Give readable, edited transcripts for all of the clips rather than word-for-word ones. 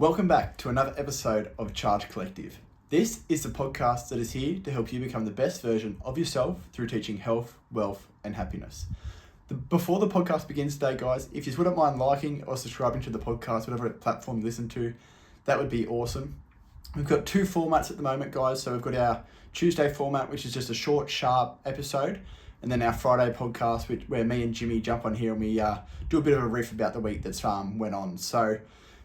Welcome back to another episode of Charge Collective. This is the podcast that is here to help you become the best version of yourself through teaching health, wealth, and happiness. Before the podcast begins today, guys, if you wouldn't mind liking or subscribing to the podcast, whatever platform you listen to, that would be awesome. We've got two formats at the moment, guys. So we've got our Tuesday format, which is just a short, sharp episode, and then our Friday podcast, where me and Jimmy jump on here and we do a bit of a riff about the week that's went on. So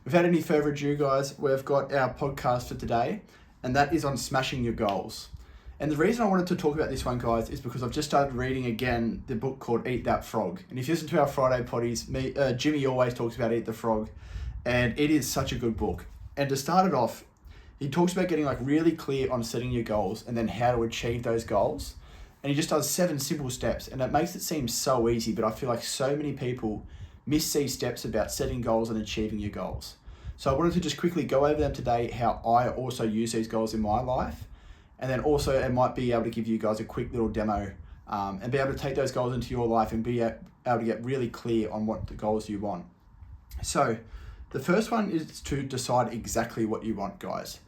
without any further ado, guys, we've got our podcast for today, and that is on smashing your goals. And the reason I wanted to talk about this one, guys, is because I've just started reading again the book called Eat That Frog. And if you listen to our Friday potties, Jimmy always talks about Eat the Frog, and it is such a good book. And to start it off, he talks about getting really clear on setting your goals and then how to achieve those goals. And he just does 7 simple steps, and it makes it seem so easy, but I feel like so many people miss these steps about setting goals and achieving your goals. So I wanted to just quickly go over them today, how I also use these goals in my life. And then also I might be able to give you guys a quick little demo and be able to take those goals into your life and be able to get really clear on what the goals you want. So the first one is to decide exactly what you want, guys.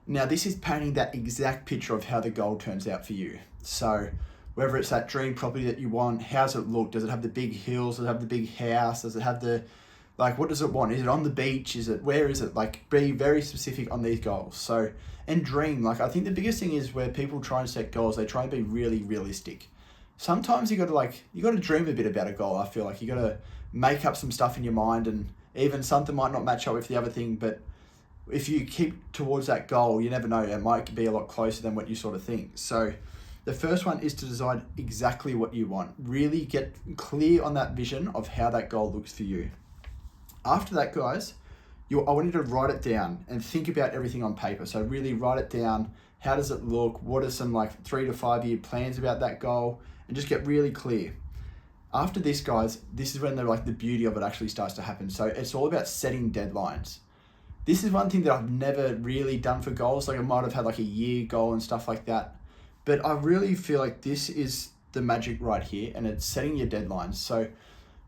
Now this is painting that exact picture of how the goal turns out for you. So whether it's that dream property that you want, how does it look? Does it have the big hills? Does it have the big house? Does it have the, what does it want? Is it on the beach? Where is it? Be very specific on these goals. So, and dream, I think the biggest thing is where people try and set goals, they try and be really realistic. Sometimes you got to dream a bit about a goal. I feel like you got to make up some stuff in your mind, and even something might not match up with the other thing, but if you keep towards that goal, you never know, it might be a lot closer than what you sort of think. So the first one is to decide exactly what you want. Really get clear on that vision of how that goal looks for you. After that, guys, I want you to write it down and think about everything on paper. So really write it down. How does it look? What are some 3 to 5 year plans about that goal? And just get really clear. After this, guys, this is when the beauty of it actually starts to happen. So it's all about setting deadlines. This is one thing that I've never really done for goals. I might have had a year goal and stuff like that. But I really feel like this is the magic right here, and it's setting your deadlines. So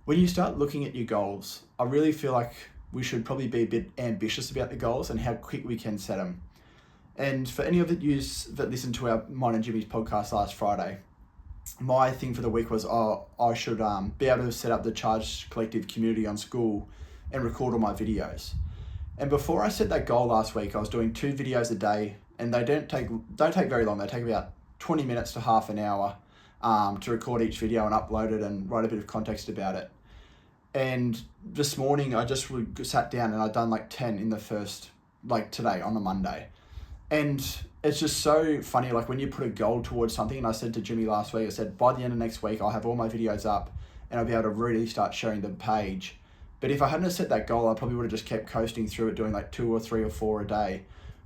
when you start looking at your goals, I really feel like we should probably be a bit ambitious about the goals and how quick we can set them. And for any of you that listened to mine and Jimmy's podcast last Friday, my thing for the week was I should be able to set up the Charge Collective community on school and record all my videos. And before I set that goal last week, I was doing 2 videos a day, and they don't take very long. They take about 20 minutes to half an hour to record each video and upload it and write a bit of context about it. And this morning I just sat down and I'd done 10 in the first, today on a Monday. And it's just so funny, when you put a goal towards something, and I said to Jimmy last week, I said, by the end of next week, I'll have all my videos up and I'll be able to really start sharing the page. But if I hadn't set that goal, I probably would have just kept coasting through it, doing 2 or 3 or 4 a day.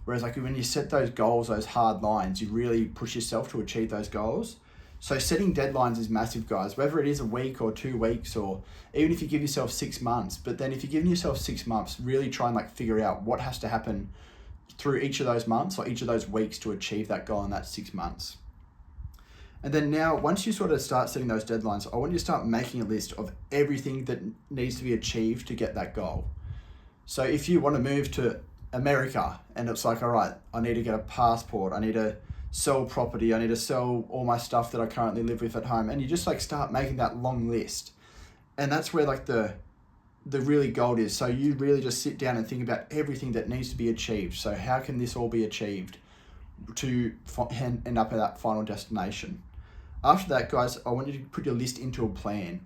Whereas when you set those goals, those hard lines, you really push yourself to achieve those goals. So setting deadlines is massive, guys, whether it is a week or 2 weeks, or even if you give yourself 6 months. But then if you're giving yourself 6 months, really try and figure out what has to happen through each of those months or each of those weeks to achieve that goal in that 6 months. And then now, once you sort of start setting those deadlines, I want you to start making a list of everything that needs to be achieved to get that goal. So if you want to move to America and it's all right, I need to get a passport, I need to sell property, I need to sell all my stuff that I currently live with at home, and you just start making that long list. And that's where the really gold is. So you really just sit down and think about everything that needs to be achieved. So how can this all be achieved to end up at that final destination? After that, guys, I want you to put your list into a plan.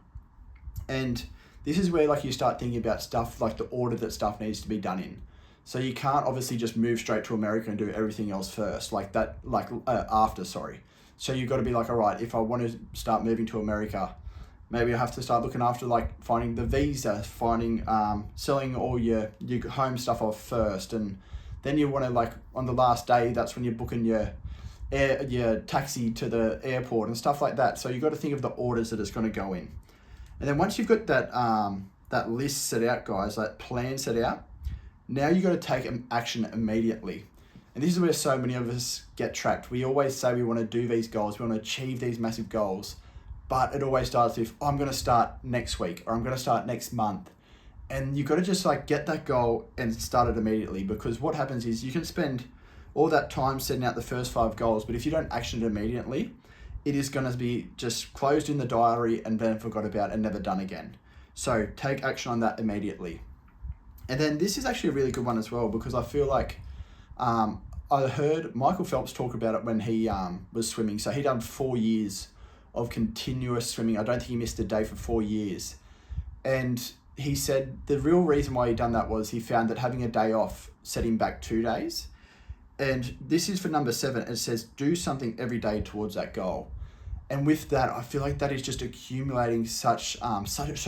And this is where you start thinking about stuff the order that stuff needs to be done in. So you can't obviously just move straight to America and do everything else first, after. So you've got to be all right, if I want to start moving to America, maybe I have to start looking after finding the visa, finding selling all your home stuff off first, and then you want to on the last day, that's when you're booking your taxi to the airport and stuff like that. So you've got to think of the orders that it's going to go in. And then once you've got that list set out, guys, that plan set out, now you got to take action immediately. And this is where so many of us get trapped. We always say we want to do these goals, we want to achieve these massive goals, but it always starts with, I'm going to start next week, or I'm going to start next month. And you got to just like get that goal and start it immediately, because what happens is you can spend all that time setting out the first 5 goals, but if you don't action it immediately, it is going to be just closed in the diary and then forgot about and never done again. So take action on that immediately. And then this is actually a really good one as well, because I feel like I heard Michael Phelps talk about it when he was swimming. So he done 4 years of continuous swimming. I don't think he missed a day for 4 years. And he said the real reason why he done that was he found that having a day off set him back 2 days. And this is for number 7. It says, do something every day towards that goal. And with that, I feel like that is just accumulating so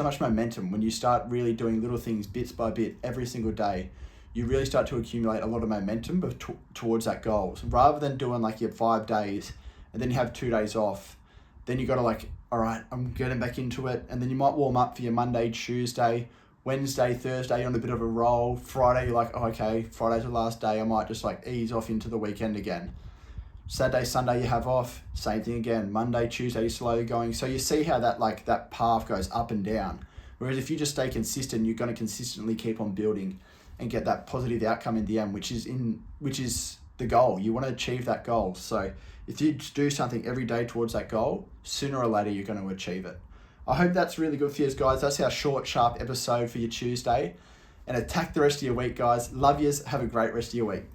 much momentum. When you start really doing little things bits by bit every single day, you really start to accumulate a lot of momentum towards that goal. So rather than doing like your 5 days and then you have 2 days off, then you got to like, all right, I'm getting back into it. And then you might warm up for your Monday, Tuesday, Wednesday, Thursday, you're on a bit of a roll. Friday, you're like, oh, okay, Friday's the last day. I might just like ease off into the weekend again. Saturday, Sunday, you have off. Same thing again. Monday, Tuesday, you're slowly going. So you see how that path goes up and down. Whereas if you just stay consistent, you're going to consistently keep on building and get that positive outcome in the end, which is the goal. You want to achieve that goal. So if you do something every day towards that goal, sooner or later you're going to achieve it. I hope that's really good for you guys. That's our short, sharp episode for your Tuesday. And attack the rest of your week, guys. Love yous. Have a great rest of your week.